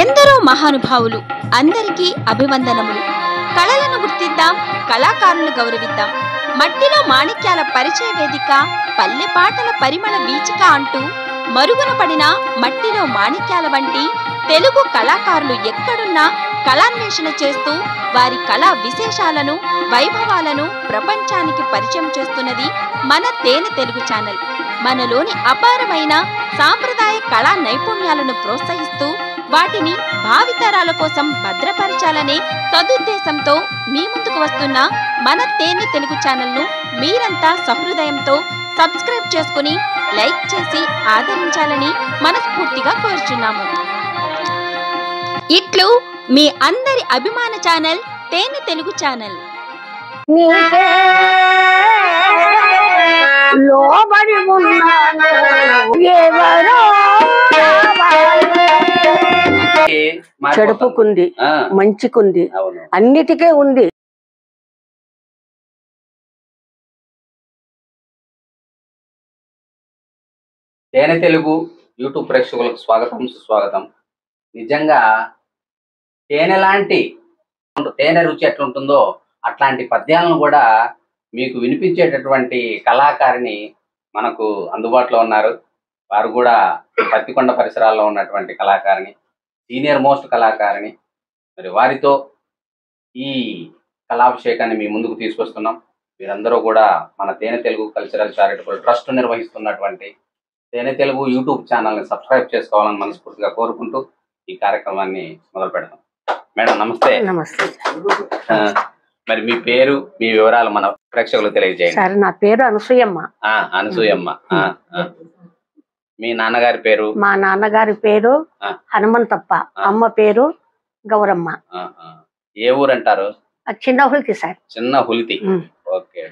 ఎందరో మహానుభావులు, అందరికీ అభివందనములు. కళలను గుర్తిద్దాం, కళాకారులను గౌరవిద్దాం. మట్టిలో మాణిక్యాల పరిచయ వేదిక, పల్లె పాటల పరిమళ వీచిక అంటూ మరుగున పడిన మట్టిలో మాణిక్యాల వంటి తెలుగు కళాకారులు ఎక్కడున్నా కళాన్వేషణ చేస్తూ వారి కళా విశేషాలను, వైభవాలను ప్రపంచానికి పరిచయం చేస్తున్నది మన తేనె తెలుగు ఛానల్. మనలోని అపారమైన సాంప్రదాయ కళా నైపుణ్యాలను ప్రోత్సహిస్తూ వాటిని భావితరాల కోసం భద్రపరచాలనే సదుద్దేశంతో మీ ముందుకు వస్తున్న మన తేనె తెలుగు ఛానల్ను మీరంతా సహృదయంతో సబ్స్క్రైబ్ చేసుకుని లైక్ చేసి ఆదరించాలని మనస్ఫూర్తిగా కోరుచున్నాము. ఇట్లు మీ అందరి అభిమాన ఛానల్ తేనె తెలుగు ఛానల్. చెడుపుకుంది, మంచికుంది, అన్నిటికే ఉంది. తేనె తెలుగు యూట్యూబ్ ప్రేక్షకులకు స్వాగతం, సుస్వాగతం. నిజంగా తేనె రుచి ఎట్లుంటుందో అట్లాంటి పద్యాలను కూడా మీకు వినిపించేటటువంటి కళాకారిణి మనకు అందుబాటులో ఉన్నారు. వారు కూడా పత్తికొండ పరిసరాల్లో ఉన్నటువంటి కళాకారిణి, సీనియర్ మోస్ట్ కళాకారిణి. మరి వారితో ఈ కళాభిషేకాన్ని మీ ముందుకు తీసుకొస్తున్నాం. మీరందరూ కూడా మన తేనె తెలుగు కల్చరల్ చారిటబుల్ ట్రస్ట్ నిర్వహిస్తున్నటువంటి తేనె తెలుగు యూట్యూబ్ ఛానల్ని సబ్స్క్రైబ్ చేసుకోవాలని మనస్ఫూర్తిగా కోరుకుంటూ ఈ కార్యక్రమాన్ని మొదలు పెడతాం. మేడం నమస్తే. నమస్తే. మరి మీ పేరు, మీ వివరాలు మన ప్రేక్షకులకు తెలియజేయండి. సార్, నా పేరు అనసూయమ్మ. అనసూయమ్మ. మీ నాన్నగారి పేరు? మా నాన్నగారి పేరు హనుమంతప్ప, అమ్మ పేరు గౌరమ్మ. ఏ ఊరు అంటారు? చిన్న హుల్తి సార్. చిన్న హుల్తి. ఓకే.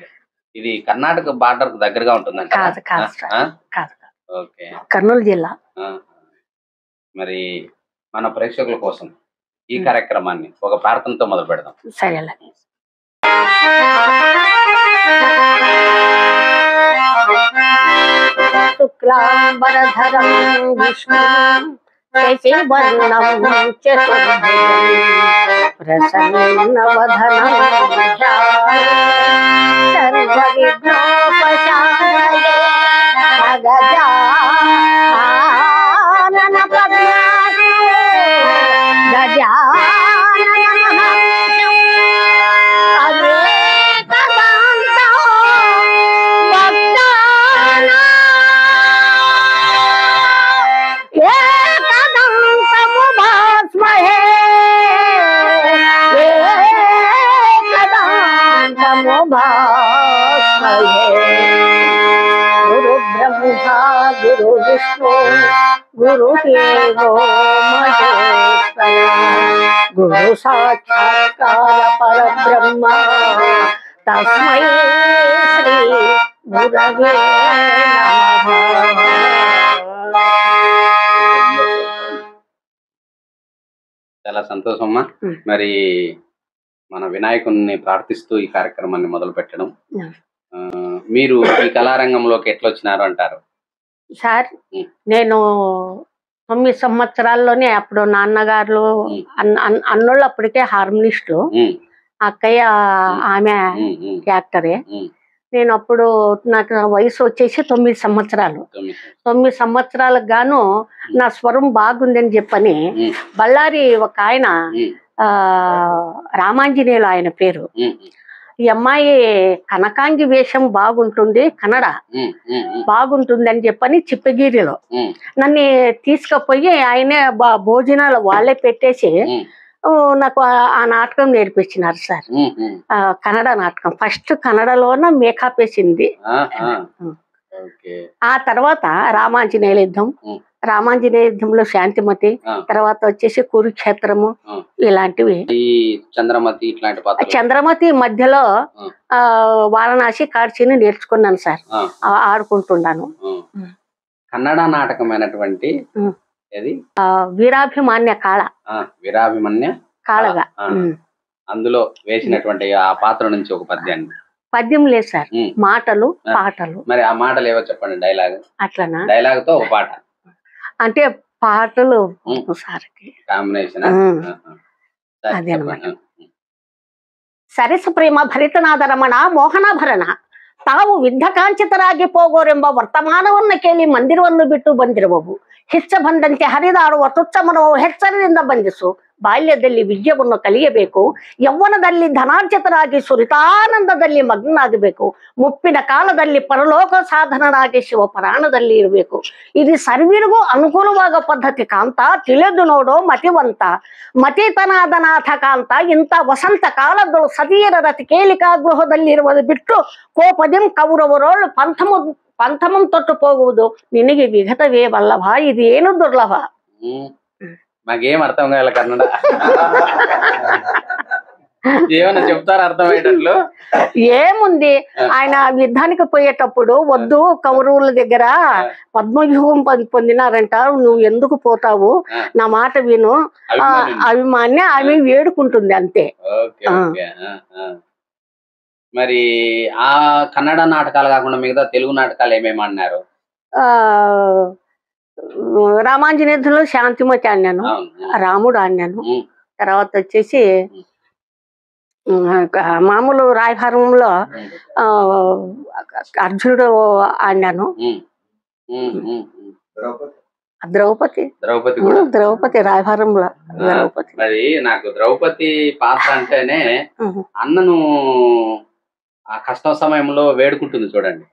ఇది కర్ణాటక బార్డర్ కు దగ్గరగా ఉంటుందంట? ఓకే. కర్నూలు జిల్లా. మరి మన ప్రేక్షకుల కోసం ఈ కార్యక్రమాన్ని ఒక ప్రార్థనతో మొదలు పెడదాం. సరే. అలాగే. శుక్లాంబరధరం విష్ణుం శశివర్ణం చతుర్భుజం ప్రసన్నవదనం ధ్యాయేత్ సర్వవిఘ్నోపశాంతయే గజానన పద్మాసే గురు బ్రహ్మ గురు విష్ణు గురుదేవో మహేశ్వర గురు సాక్షాత్కార పరబ్రహ్మ తస్మై శ్రీ గురవే నమః. చాలా సంతోషమ్మా. మరి మన వినాయకుడిని ప్రార్థిస్తూ ఈ కార్యక్రమాన్ని మొదలు పెట్టడం. మీరు ఈ కళారంగంలోకి ఎట్లా వచ్చినారు అంటారు? సార్, నేను 9 సంవత్సరాల్లోనే, అప్పుడు నాన్నగారు అన్నోళ్ళు అప్పటికే హార్మోనిస్టులు, అక్కయ్య ఆమె యాక్టరే. నేను అప్పుడు నాకు వయసు వచ్చేసి 9 సంవత్సరాలు. 9 సంవత్సరాలకు గాను నా స్వరం బాగుందని చెప్పని బళ్ళారి ఒక ఆయన, రామాంజనేయులు ఆయన పేరు, ఈ అమ్మాయి కనకాంగి వేషం బాగుంటుంది, కన్నడ బాగుంటుంది అని చెప్పని చిప్పగిరిలో నన్ను తీసుకుపోయి ఆయనే భోజనాలు వాళ్ళే పెట్టేసి నాకు ఆ నాటకం నేర్పించినారు సార్. కన్నడ నాటకం ఫస్ట్ కన్నడలోన మేకప్ వేసింది. ఆ తర్వాత రామాంజనేయుల యుద్ధం, రామాంజనేయ యుద్ధంలో శాంతిమతి, తర్వాత వచ్చేసి కురుక్షేత్రము, ఇలాంటివి. చంద్రమతి మధ్యలో వారణాసి కాడ్చిని నేర్చుకున్నాను సార్, ఆడుకుంటున్నాను. కన్నడ నాటకమైనటువంటి వీరాభిమాన్య కాళ, వీరాభిమన్య కాళగా అందులో వేసినటువంటి ఆ పాత్ర నుంచి ఒక పద్యాన్ని పద్యం లేదు సార్, మాటలు పాటలు. మరి ఆ మాటలు ఏవో చెప్పండి, డైలాగ్. అట్లనా? డైలాగ్ తో ఒక పాట అంటే పాటలు సార్కి కాంబినేషన్ అదేనమాట. సరస ప్రేమ భరితనాథ రమಣ ಮೋಹನಾಭರಣ ತಾವು ವಿದ್ಧ ಕಾಂಚಿತರಾಗಿ ಹೋಗೋರೆಂಬ ವರ್ತಮಾನವನ್ನ ಕೇಳಿ ಮಂದಿರವನ್ನು ಬಿಟ್ಟು ಬಂದಿರುವವು. ಹಿಚ್ಚ ಬಂದಂತೆ ಹರಿದಾಡುವ ತುಚ್ಛ ಮನವು ಎಚ್ಚರದಿಂದ ಬಂಧಿಸು. ಬಾಲ್ಯದಲ್ಲಿ ವಿದ್ಯೆಯನ್ನು ಕಲಿಯಬೇಕು, ಯೌವನದಲ್ಲಿ ಧನಾರ್ಜಿತರಾಗಿ ಸುರಿತಾನಂದದಲ್ಲಿ ಮಗ್ನಾಗಬೇಕು, ಮುಪ್ಪಿನ ಕಾಲದಲ್ಲಿ ಪರಲೋಕ ಸಾಧನರಾಗಿ ಶಿವ ಪರಾಣದಲ್ಲಿ ಇರಬೇಕು. ಇದು ಸರ್ವರಿಗೂ ಅನುಕೂಲವಾಗೋ ಪದ್ಧತಿ ಕಾಂತ, ತಿಳಿದು ನೋಡೋ ಮತಿವಂತ. ಮತಿತನಾದ ನಾಥ ಕಾಂತ, ಇಂಥ ವಸಂತ ಕಾಲಗಳು ಸತೀರ ರತಿ ಕೇಳಿಕಾ ಗೃಹದಲ್ಲಿರುವುದು ಬಿಟ್ಟು ಕೋಪದಿಂ ಕೌರವರೋಳು ಪಂಥಮಂ ತೊಟ್ಟು ಹೋಗುವುದು ನಿನಗೆ ವಿಘತವೇ ವಲ್ಲಭ, ಇದೇನು ದುರ್ಲಭ. మాకేం అర్థం కావాలి కన్నడ, ఏమన్నా చెప్తారా అర్థమయ్యేటట్లు? ఏముంది, ఆయన యుద్ధానికి పోయేటప్పుడు వద్దు, కౌరవుల దగ్గర పద్మవ్యూహం పొందినారంట, నువ్వు ఎందుకు పోతావు, నా మాట విను, అభిమాన్ని ఆమె వేడుకుంటుంది అంతే. మరి ఆ కన్నడ నాటకాలు కాకుండా మిగతా తెలుగు నాటకాలు ఏమేమి అన్నారు? రామాంజనేయులు శాంతిమతి ఆడినాను, రాముడు ఆడినాను. తర్వాత వచ్చేసి మామూలు రాయభారంలో అర్జునుడు ఆడినాను. ద్రౌపది రాయభారంలో ద్రౌపది. మరి నాకు ద్రౌపది పాత్ర అంటేనే అన్నను ఆ కష్టం సమయంలో వేడుకుంటుంది చూడండి,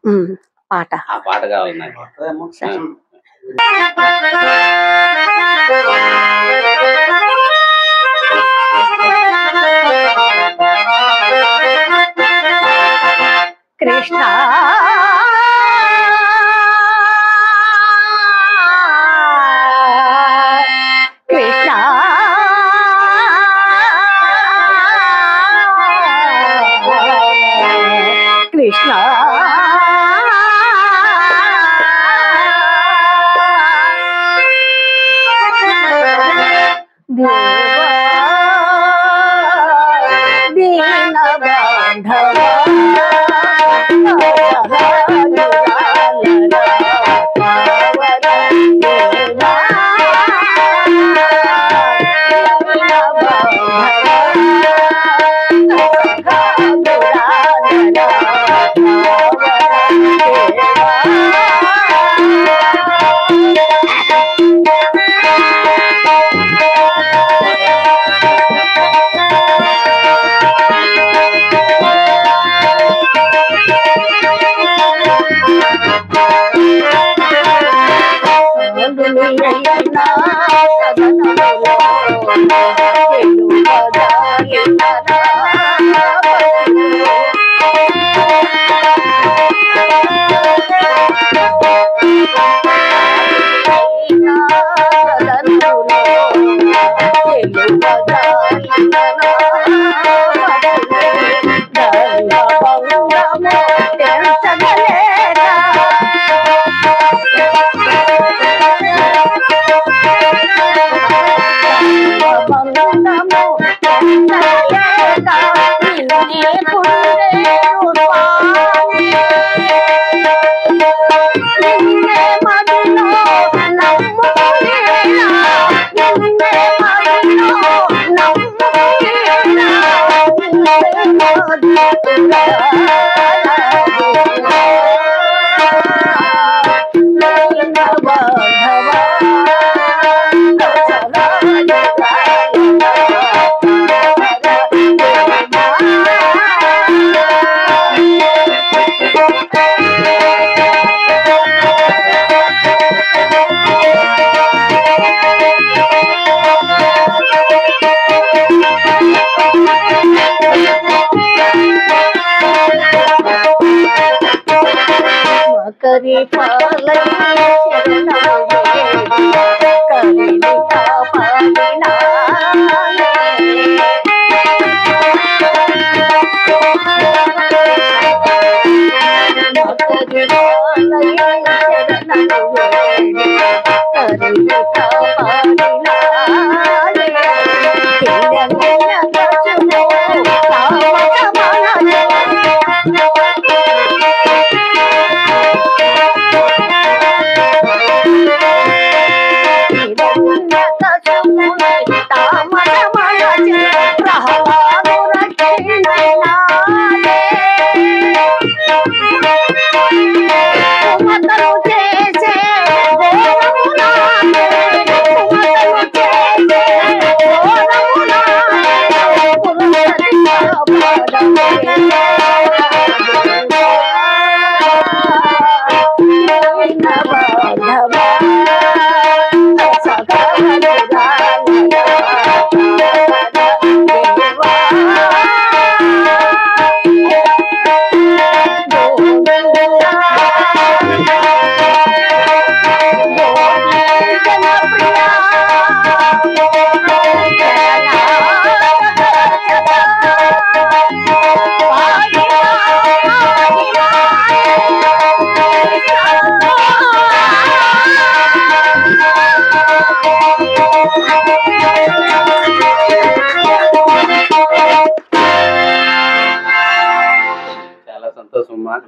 పాట, ఆ పాట కావాలి నాకు. కృష్ణ కృష్ణ కృష్ణ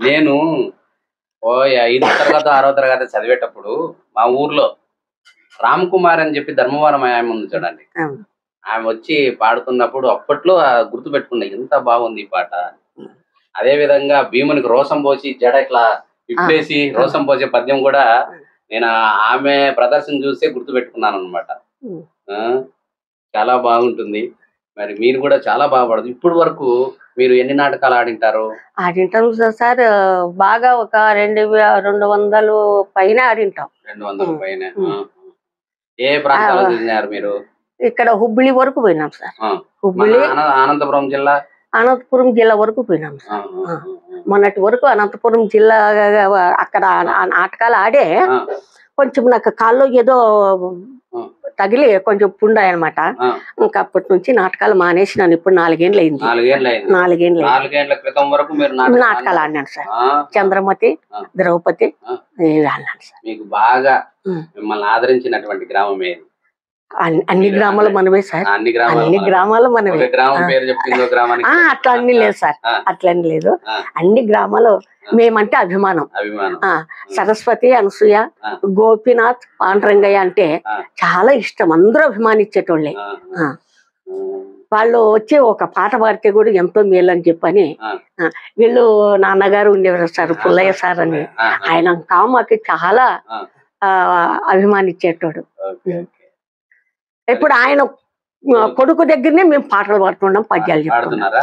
నేను 5వ తరగతి 6వ తరగతి చదివేటప్పుడు మా ఊర్లో రామ్ కుమార్ అని చెప్పి ధర్మవరం ఆమె ఉంది చూడండి, ఆమె వచ్చి పాడుతున్నప్పుడు అప్పట్లో గుర్తు పెట్టుకున్నా, ఎంత బాగుంది ఈ పాట. అదే విధంగా భీమునికి రోసం పోసి జడ ఇట్లా ఇప్పేసి రోసం పోసే పద్యం కూడా నేను ఆమె ప్రదర్శన చూస్తే గుర్తు పెట్టుకున్నాను అనమాట. చాలా బాగుంటుంది. మరి మీరు కూడా చాలా బాగుపడదు. ఇప్పుడు వరకు మీరు ఎన్ని నాటకాలు ఆడింటారు? ఆడింటాం సార్, బాగా ఒక 200 పైన ఆడింటాం. 200 పైన. ఏ ప్రాంతాల్లో తిరిగినారు మీరు? ఇక్కడ హుబ్లీ వరకు పోయినాం సార్. హుబ్లీ, అనంతపురం జిల్లా, అనంతపురం జిల్లా వరకు పోయినాం సార్. మొన్నటి వరకు అనంతపురం జిల్లా అక్కడ నాటకాలు ఆడే కొంచెం నాకు కాల్లో ఏదో తగిలి కొంచెం పుండాయి అనమాట. ఇంకా అప్పటి నుంచి నాటకాలు మానేసినాను. ఇప్పుడు 4 ఏళ్ళు అయింది. 4 క్రితం వరకు మీరు నాటకాలు ఆడినాను సార్. చంద్రమతి, ద్రౌపది ఆడినాను సార్. మీకు బాగా మిమ్మల్ని ఆదరించినటువంటి గ్రామం ఏది? అన్ని గ్రామాలు మనమే సార్. అన్ని గ్రామాలు మనమే. అట్లా అన్ని లేదు సార్, అట్లని లేదు. అన్ని గ్రామాలు మేమంటే అభిమానం. సరస్వతి, అనసూయ, గోపీనాథ్, పాండురంగయ్య అంటే చాలా ఇష్టం. అందరూ అభిమానించేటోళ్ళే. వాళ్ళు వచ్చి ఒక పాట పాడితే కూడా ఎంతో మేలు అని చెప్పని వీళ్ళు నాన్నగారు ఉండేవారు సార్, పుల్లయ్య సార్ అని. ఆయన మాకు చాలా అభిమానించేటోడు. ఇప్పుడు ఆయన కొడుకు దగ్గరనే మేము పాటలు పాడుతున్నాం, పద్యాలు చెప్తున్నారా?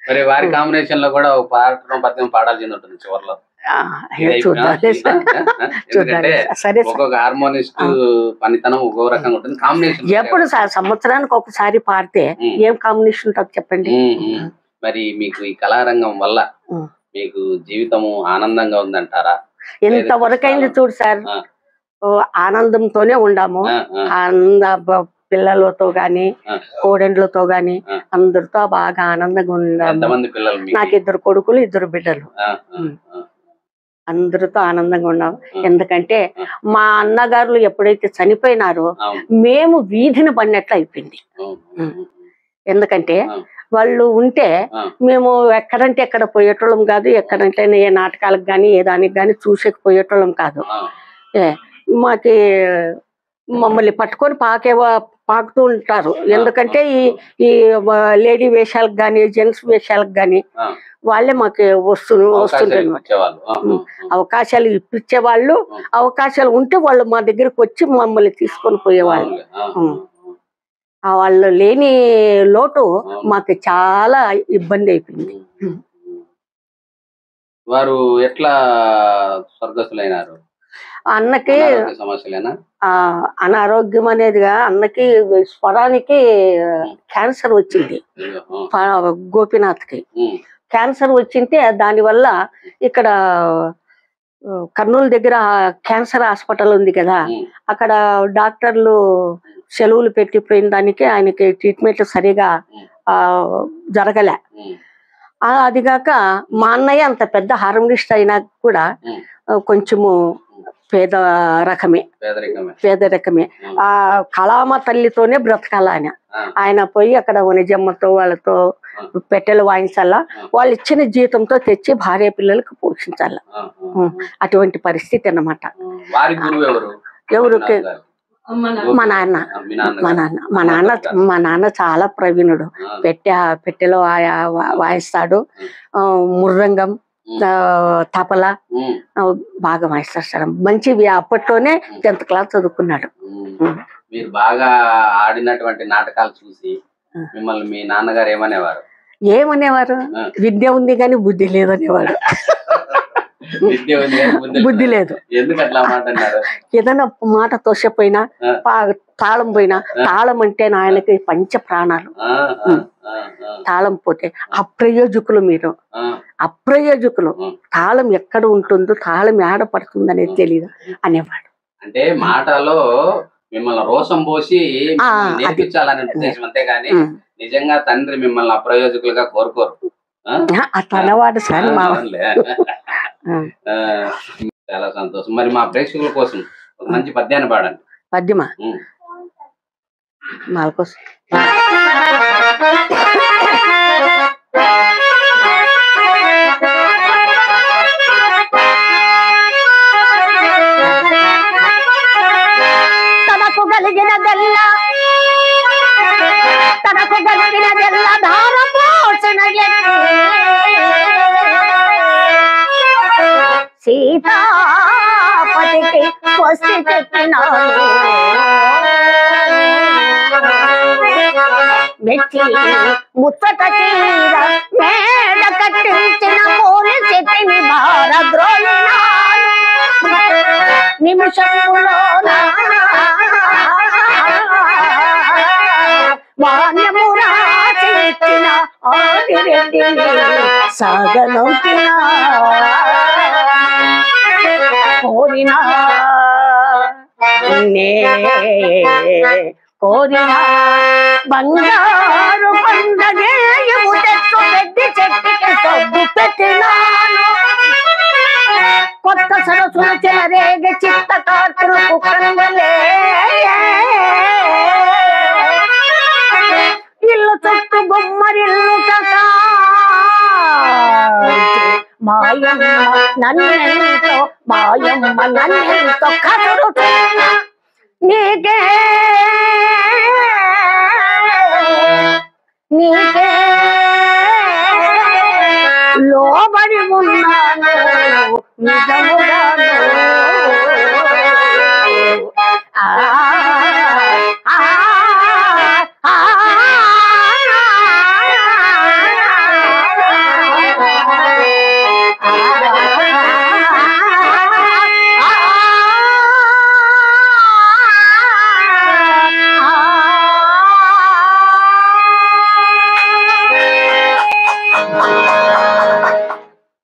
మరి వారి కాంబినేషన్ లో కూడా ఒక పద్యం పాడాల్సింది ఉంటుంది చివరిలో. ఒక్కొక్క హార్మోనిస్ట్ పనితనం ఒక్కొక్క రకంగా ఉంటుంది. కాంబినేషన్ ఎప్పుడు సార్ సంవత్సరానికి ఒకసారి పాడితే ఏం కాంబినేషన్ ఉంటుంది చెప్పండి. మరి మీకు ఈ కళారంగం వల్ల మీకు జీవితము ఆనందంగా ఉందంటారా? ఎంతవరకు అయింది చూడు సార్, ఆనందంతోనే ఉండాము. పిల్లలతో గాని కోడెండ్లతో గాని అందరితో బాగా ఆనందంగా ఉండాము. నాకు 2 కొడుకులు 2 బిడ్డలు. అందరితో ఆనందంగా ఉన్నాము. ఎందుకంటే మా అన్నగారులు ఎప్పుడైతే చనిపోయినారో మేము వీధిని పడినట్లు అయిపోయింది. ఎందుకంటే వాళ్ళు ఉంటే మేము ఎక్కడంటే ఎక్కడ పోయేటోళ్ళం కాదు, ఎక్కడంటే ఏ నాటకాలకు కానీ ఏ దానికి కానీ చూసేకపోయేటోళ్ళం కాదు. మాకి మమ్మల్ని పట్టుకొని పాకుతూ ఉంటారు. ఎందుకంటే ఈ లేడీ వేషాలకు కానీ జెంట్స్ వేషాలకు కానీ వాళ్ళే మాకు వస్తుంటారు. అవకాశాలు ఇప్పించే వాళ్ళు, అవకాశాలు ఉంటే వాళ్ళు మా దగ్గరకు వచ్చి మమ్మల్ని తీసుకొని పోయేవాళ్ళు. వాళ్ళు లేని లోటు మాకు చాలా ఇబ్బంది అయిపోయింది. వారు ఎట్లా స్వర్గస్థులైనారు? అన్నకి అనారోగ్యం అనేదిగా అన్నకి స్వరానికి క్యాన్సర్ వచ్చింది. గోపీనాథ్కి క్యాన్సర్ వచ్చింటే దానివల్ల ఇక్కడ కర్నూలు దగ్గర క్యాన్సర్ హాస్పిటల్ ఉంది కదా, అక్కడ డాక్టర్లు సెలవులు పెట్టిపోయిన దానికి ఆయనకి ట్రీట్మెంట్ సరిగా జరగలే. అదిగాక మా అన్నయ్య అంత పెద్ద హార్మోనిస్ట్ అయినా కూడా కొంచెము పేదరికమే. ఆ కళామ తల్లితోనే బ్రతకాల ఆయన పోయి అక్కడ నిజమ్మతో వాళ్ళతో పెట్టెలు వాయించాలా, వాళ్ళు ఇచ్చిన జీతంతో తెచ్చి భార్య పిల్లలకు పోషించాల. అటువంటి పరిస్థితి అన్నమాట. ఎవరికి? మా నాన్న చాలా ప్రవీణుడు. పెట్టెలో వాయిస్తాడు, మృదంగం, తపల బాగా వాయిస్తాడు సార్. మంచి అప్పట్లోనే 10th క్లాస్ చదువుకున్నాడు. మీరు బాగా ఆడినటువంటి నాటకాలు చూసి మిమ్మల్ని మీ నాన్నగారు ఏమనేవారు? విద్య ఉంది కానీ బుద్ధి లేదు అనేవాడు. బుద్ధి లేదు. ఏదైనా మాట తోసపోయినా, తాళం పోయినా, తాళం అంటే ఆయనకి పంచ ప్రాణాలు. తాళం పోతే అప్రయోజకులు, మీరు అప్రయోజకులు. తాళం ఎక్కడ ఉంటుందో, తాళం ఏడ పడుతుంది అనేది తెలియదు అనేవాడు. అంటే మాటలో మిమ్మల్ని రోసం పోసి నేర్పించాలనే ఉద్దేశం, అంతేగాని నిజంగా తండ్రి మిమ్మల్ని అప్రయోజకులుగా కోరుకోరు. అట్లనేవాడు సార్. చాలా సంతోషం. మరి మా ప్రేక్షకుల కోసం ఒక మంచి పద్యాన్ని పాడండి. పద్యమా? వాళ్ళ కోసం సీతాపతికి స్వస్తి చెప్పినాను మెచ్చి ముచ్చట తీర మేడ కట్టించిన పోలి చెట్టిని భారద్రోలినాను నిమిషములోన మాన్యమురా చెట్టిన ఆదిరెడ్డిని సాగనొప్పిన కోరినా కోరినా బంగారు పండగేయము తెచ్చు పెద్ది చెట్టుకి సొద్దు పెట్టినాను కొత్త సరస్సులు చెలరేగ చిత్త కార్తృకు కంగలే ఇల్లు చుట్టూ గుమ్మరిల్లు మాయమ్మ నన్నెంతో కదురుతున్నా నీకే లోబడి ఉన్నాను నిజముగాను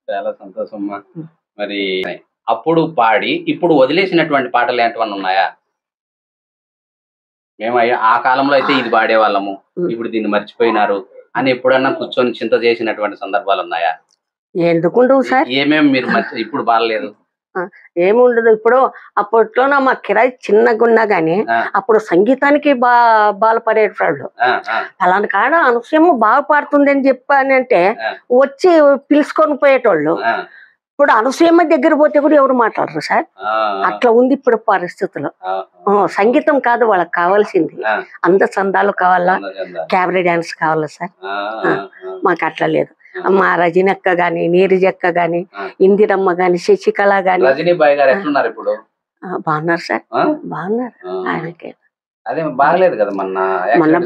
చాలా సంతోషం. మరి అప్పుడు పాడి ఇప్పుడు వదిలేసినటువంటి పాటలు ఏంటవన్నీ ఉన్నాయా? మేము ఆ కాలంలో అయితే ఇది పాడేవాళ్ళము, ఇప్పుడు దీన్ని మర్చిపోయినారు అని ఎప్పుడన్నా కూర్చొని చింత చేసినటువంటి సందర్భాలు ఉన్నాయా? ఎందుకుండవు సార్? ఏమేమి మీరు ఇప్పుడు బాగలేదు? ఏముండదు. ఇప్పుడు అప్పట్లోన మా కిరాయి చిన్నగున్నా గానీ అప్పుడు సంగీతానికి బాధపడేటవాళ్ళు. అలాంటి కాడ అనుసూయమ్మ బాగా పాడుతుంది అని చెప్పని అంటే వచ్చి పిలుచుకొని పోయేటోళ్ళు. ఇప్పుడు అనసూయమ్మ దగ్గర పోతే కూడా ఎవరు మాట్లాడరు సార్. అట్లా ఉంది ఇప్పుడు పరిస్థితులు. సంగీతం కాదు వాళ్ళకి కావాల్సింది, అంద చందాలు కావాలా, క్యాబరే డాన్స్ కావాలా సార్. మాకు అట్లా లేదు. మా రజనీ అక్క గాని, నీరజ్ అక్క గాని, ఇందిరమ్మ గాని, శశికళ గాని బాగున్నారు సార్, బాగున్నారు. ఆయనకే మొన్న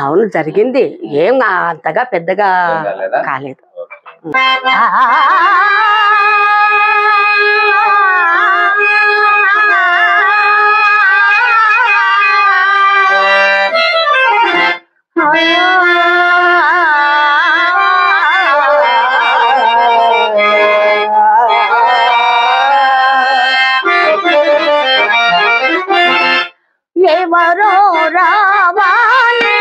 అవును జరిగింది, ఏం అంతగా పెద్దగా కాలేదు. ఎవరో రావాలి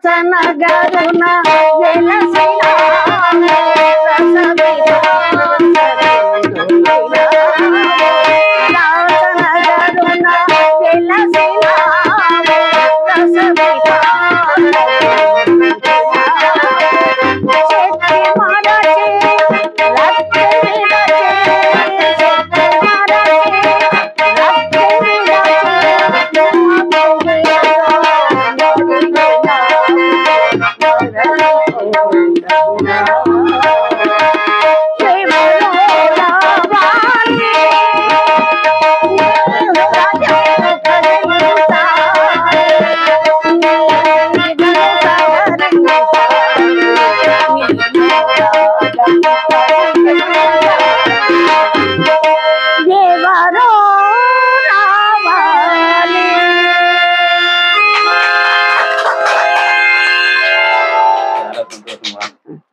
రాచనగరున వెలసిన రాచనగరున వెలసిన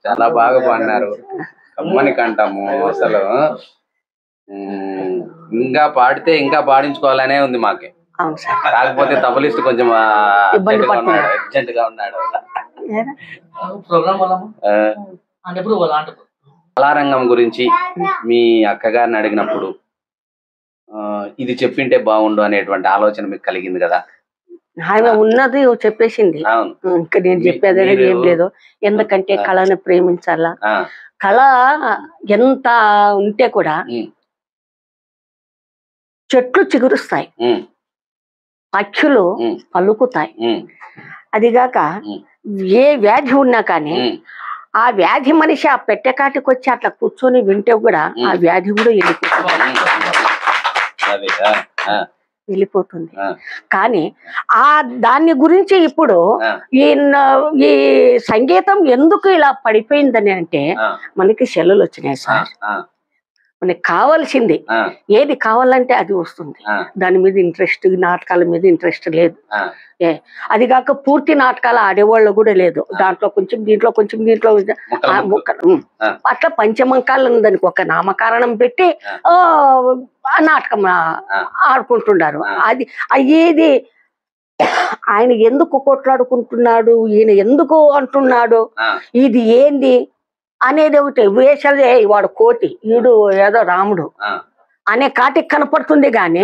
చాలా బాగా పాడినారు. కమ్మని కంటాము అసలు. ఇంకా పాడితే ఇంకా పాడించుకోవాలనే ఉంది మాకే. కాకపోతే తబలిస్ట్ కొంచెం అర్జెంట్ గా ఉన్నాడు. కళారంగం గురించి మీ అక్కగారిని అడిగినప్పుడు ఇది చెప్పింటే బాగుండు అనేటువంటి ఆలోచన మీకు కలిగింది కదా? ఆమె ఉన్నది చెప్పేసింది. ఇంకా నేను చెప్పేది ఏం లేదు. ఎందుకంటే కళను ప్రేమించాలా. కళ ఎంత ఉంటే కూడా చెట్లు చిగురుస్తాయి, పక్షులు పలుకుతాయి. అదిగాక ఏ వ్యాధి ఉన్నా కానీ ఆ వ్యాధి మనిషి ఆ పెట్టెకాటికి వచ్చి అట్లా కూర్చొని వింటే కూడా ఆ వ్యాధి కూడా వెళ్ళిపోతుంది. కానీ ఆ దాని గురించి ఇప్పుడు ఈ సంగీతం ఎందుకు ఇలా పడిపోయిందని అంటే మనకి సెల్లులు వచ్చినాయి సార్. మనకి కావాల్సింది ఏది కావాలంటే అది వస్తుంది. దాని మీద ఇంట్రెస్ట్, నాటకాల మీద ఇంట్రెస్ట్ లేదు. అది కాక పూర్తి నాటకాలు ఆడేవాళ్ళు కూడా లేదు. దాంట్లో కొంచెం, దీంట్లో కొంచెం, దీంట్లో అట్లా పంచమంకాలు దానికి ఒక నామకారణం పెట్టి నాటకం ఆడుకుంటున్నారు. అది ఏది ఆయన ఎందుకు కొట్లాడుకుంటున్నాడు, ఈయన ఎందుకు అంటున్నాడు, ఇది ఏంది అనేది ఒకటి. వేషాలు వాడు కోటి, ఈడు ఏదో రాముడు అనే కాటికి కనపడుతుంది. గాని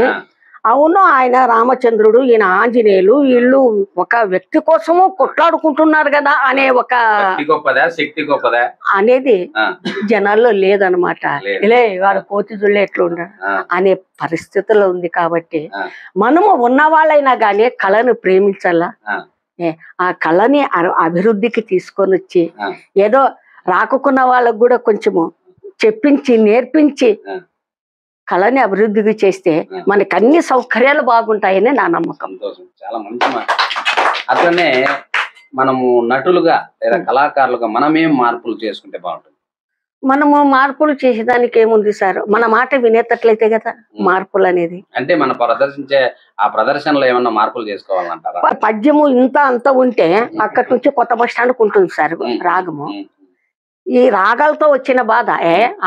అవును ఆయన రామచంద్రుడు, ఈయన ఆంజనేయులు, వీళ్ళు ఒక వ్యక్తి కోసము కొట్లాడుకుంటున్నారు కదా అనే ఒక శక్తి గొప్పదా అనేది జనాల్లో లేదనమాట. ఇలా వాడు కోతి జుళ్ళే ఎట్లుండ అనే పరిస్థితుల్లో ఉంది. కాబట్టి మనము ఉన్న వాళ్ళైనా గానీ కళను ప్రేమించాలా. ఆ కళని అభివృద్ధికి తీసుకొని వచ్చి ఏదో రాకున్న వాళ్ళకు కూడా కొంచెము చెప్పించి నేర్పించి కళని అభివృద్ధికి చేస్తే మనకి అన్ని సౌకర్యాలు బాగుంటాయని నా నమ్మకం. చాలా మంచి మాట. అట్లనే మనము నటులుగా లేదా కళాకారులుగా మనమేం మార్పులు చేసుకుంటే బాగుంటుంది? మనము మార్పులు చేసేదానికి ఏముంది సార్, మన మాట వినేటట్లయితే కదా మార్పులు అనేది. అంటే మనం ప్రదర్శించే ఆ ప్రదర్శనలో ఏమన్నా మార్పులు చేసుకోవాలంటారా? పద్యము ఇంత అంత ఉంటే అక్కడి నుంచి కొత్త బస్ స్టాండ్కి ఉంటుంది సార్ రాగము. ఈ రాగాలతో వచ్చిన బాధ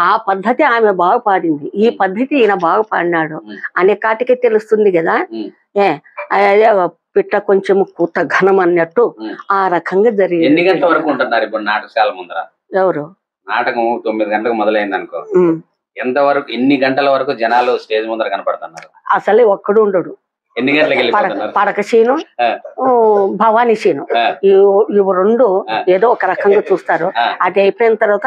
ఆ పద్ధతి ఆమె బాగా పాడింది, ఈ పద్ధతి ఈయన బాగా పాడినాడు అనే కాటికే తెలుస్తుంది కదా. పిట్ట కొంచెం కూత ఘనం అన్నట్టు ఆ రకంగా జరిగింది. ఎన్ని గంటల వరకు ఉంటున్నారు ఇప్పుడు నాటకశాల ముందర? ఎవరు? నాటకం 9 గంటలకు మొదలైంది అనుకో, ఎంతవరకు ఎన్ని గంటల వరకు జనాలు స్టేజ్ ముందర కనపడుతున్నారు? అసలే ఒక్కడు ఉండడు. ఎన్ని గంటలకు వెళ్ళిపోతున్నారు? పడక సీను, భవానీ సీను, ఇవి రెండు ఏదో ఒక రకంగా చూస్తారు. అది అయిపోయిన తర్వాత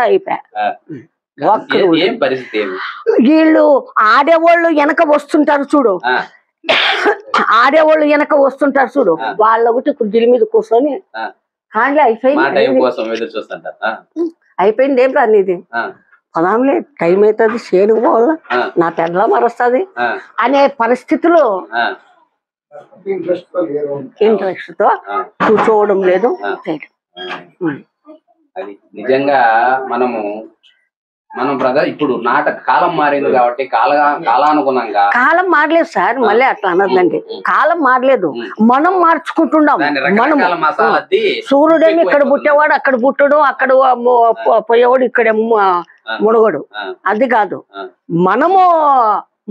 ఏం పరిస్థితి? వీళ్ళు ఆడేవాళ్ళు వెనక వస్తుంటారు చూడు, ఆడేవాళ్ళు వెనక వస్తుంటారు చూడు, వాళ్ళ ఒకటి కుర్జీల మీద కూర్చొని కానీ అయిపోయింది ఏం రానిది పదాంలే టైం అవుతుంది, చేనుకు పోవాలా, నా పెద్దలా మరొస్తుంది అనే పరిస్థితిలో ఇంట్రెస్ట్ తో కూర్చోవడం లేదు. అది నిజంగా మనం బ్రదర్ ఇప్పుడు నాటక కాలం మారింది కాబట్టి కాలానుగుణంగా కాలం మారలేదు సార్. మళ్ళీ అట్లా అనద్దండి, కాలం మారలేదు, మనం మార్చుకుంటున్నాం. మనం సూర్యుడేమి ఇక్కడ పుట్టేవాడు అక్కడ పుట్టడు, అక్కడ పోయేవాడు ఇక్కడ మునగడు, అది కాదు. మనము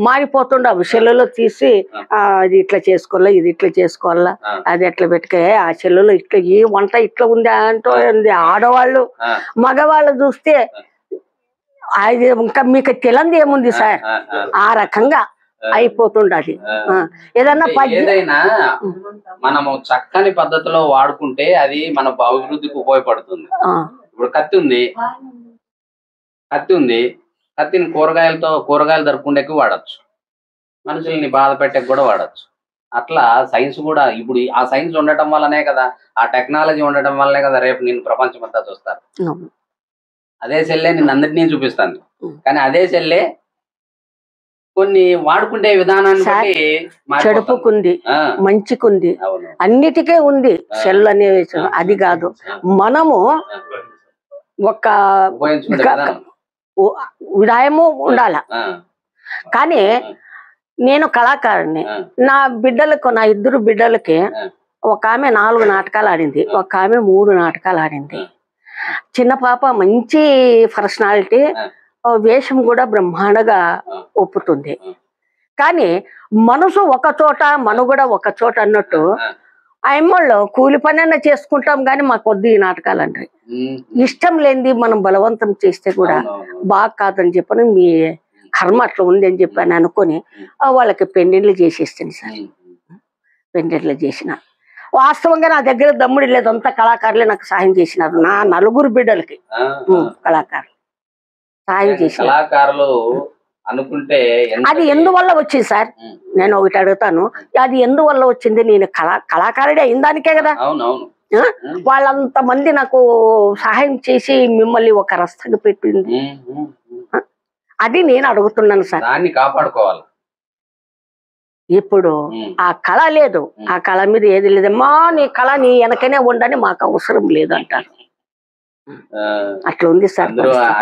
మారిపోతుండవు. సెల్లులో తీసి అది ఇట్లా చేసుకోవాలా, ఇది ఇట్లా చేసుకోవాలా, అది ఎట్లా పెట్టుకే ఆ సెల్లులో ఇట్లా ఈ వంట ఇట్లా ఉంది అంటూ ఆడవాళ్ళు మగవాళ్ళు చూస్తే అది ఇంకా మీకు తెలియదు ఏముంది సార్, ఆ రకంగా అయిపోతుండది. ఏదన్నా ఏదైనా మనము చక్కని పద్ధతిలో వాడుకుంటే అది మన అభివృద్ధికి ఉపయోగపడుతుంది. ఇప్పుడు కత్తి ఉంది, కత్తిని కూరగాయలు దొరుకుండేకి వాడచ్చు, మనుషుల్ని బాధ పెట్టకి కూడా వాడచ్చు. అట్లా సైన్స్ కూడా ఇప్పుడు ఆ సైన్స్ ఉండటం వల్లనే కదా, ఆ టెక్నాలజీ ఉండటం వల్లనే కదా రేపు నేను ప్రపంచం అంతా చూస్తారు. అదే సెల్లే నేను అందరినీ చూపిస్తాను, కానీ అదే సెల్లే కొన్ని వాడుకుంటే విధానాన్ని బట్టి చెడుపుకుంది, మంచికుంది, అన్నిటికే ఉంది సెల్ అనే. అది కాదు, మనము ఒక విడాయము ఉండాల. కానీ నేను కళాకారుని, నా బిడ్డలకు, నా 2 బిడ్డలకి ఒక ఆమె 4 నాటకాలు ఆడింది, ఒక ఆమె 3 నాటకాలు ఆడింది. చిన్న పాప మంచి పర్సనాలిటీ, వేషం కూడా బ్రహ్మాండంగా ఒప్పుతుంది. కానీ మనసు ఒక చోట, మనుగడ ఒక చోట అన్నట్టు ఆయమ్మళ్ళు కూలి పని అన్న చేసుకుంటాం కానీ మాకు వద్దు ఈ నాటకాలు అంటారు. ఇష్టం లేనిది మనం బలవంతం చేస్తే కూడా బాగా కాదని చెప్పని మీ కర్మ అట్లా ఉంది అని చెప్పని అనుకొని వాళ్ళకి పెండెంట్లు చేసేస్తాను సార్. పెండెంట్లు చేసిన వాస్తవంగా నా దగ్గర దమ్ముడి లేదు, అంతా కళాకారులే నాకు సాయం చేసినారు. నా 4 బిడ్డలకి కళాకారులు సాయం చేసిన. అనుకుంటే అది ఎందువల్ల వచ్చింది సార్, నేను ఒకటి అడుగుతాను, అది ఎందువల్ల వచ్చింది? నేను కళాకారుడే అయిన దానికే కదా. వాళ్ళంత మంది నాకు సహాయం చేసి మిమ్మల్ని ఒక రస్తకు పెట్టింది, అది నేను అడుగుతున్నాను సార్. దాన్ని కాపాడుకోవాలి. ఇప్పుడు ఆ కళ లేదు, ఆ కళ మీద ఏది లేదమ్మా, నీ కళ నీ వెనకనే ఉండని మాకు అవసరం లేదు అంటారు. అట్లా ఉంది సార్.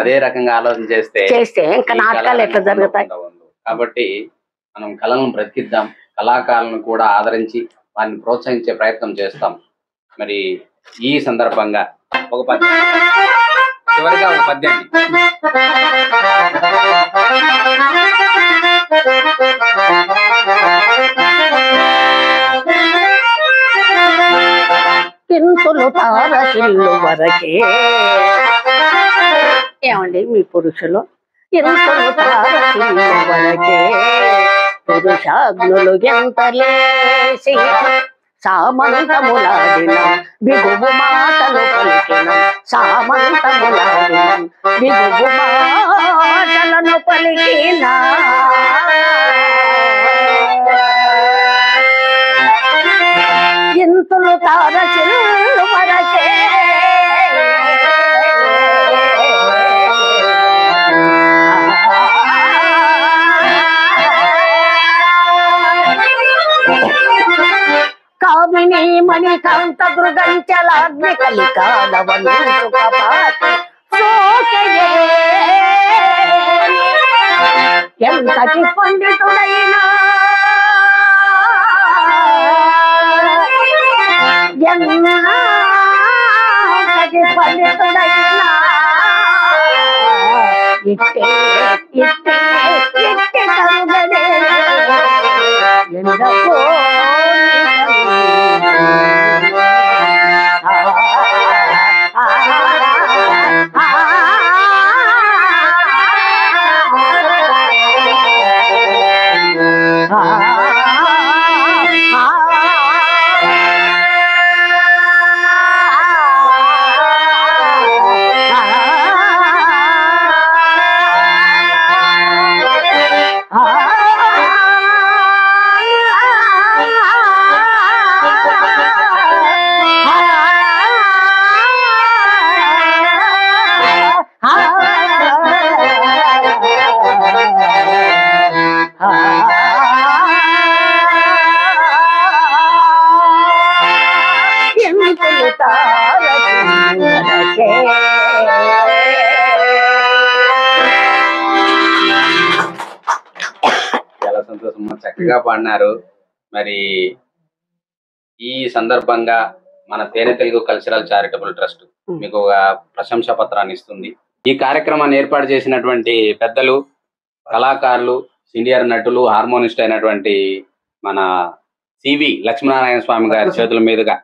అదే రకంగా ఆలోచన చేస్తే ఇంకా నాటకాలు ఎట్లా జరుగుతాయి? కాబట్టి మనం కళలను బ్రతికిద్దాం, కళాకారులను కూడా ఆదరించి వారిని ప్రోత్సహించే ప్రయత్నం చేస్తాం. మరి ఈ సందర్భంగా ఒక పద్యం, చివరిగా ఒక పద్యం. కింతులు తారసిల్లు వరకే, ఏమండి మీ పురుషులు ఇంతులు తారసిల్లు వరకే, పురుషాగ్నులు ఎంత లేసి సామంతములాడిన బిగువు మాటలు పలికిన, సామంతములాడిన బిగువు మాటలను పలికిన, ఇంతులు తారసిల్లు వరకే, కామిని మణికాంత దృగంచలాగ్ని కలికాలవనుపాటి సోకయే, ఎంతటి పండితుడైనా ఎంతటి పండితుడైనా ఇట్టే ఇట్టే ఇట్టే కరుగడే ఎందకో చాలా సంతోషం, చక్కగా పాడినారు. మరి ఈ సందర్భంగా మన తేనె తెలుగు కల్చరల్ చారిటబుల్ ట్రస్ట్ మీకు ఒక ప్రశంసా పత్రాన్ని ఇస్తుంది. ఈ కార్యక్రమాన్ని ఏర్పాటు చేసినటువంటి పెద్దలు, కళాకారులు, సీనియర్ నటులు హార్మోనిస్ట్ అయినటువంటి మన సివి లక్ష్మీనారాయణ స్వామి గారి చేతుల మీదుగా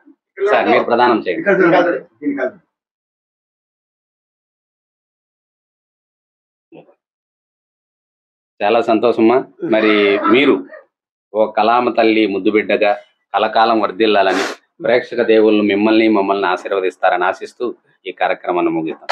సార్ మీరు ప్రదానం చేయండి. చాలా సంతోషమా. మరి మీరు ఓ కళామ తల్లి ముద్దు బిడ్డగా కలకాలం వర్ధిల్లాలని ప్రేక్షక దేవుళ్ళు మమ్మల్ని ఆశీర్వదిస్తారని ఆశిస్తూ ఈ కార్యక్రమాన్ని ముగిస్తాం.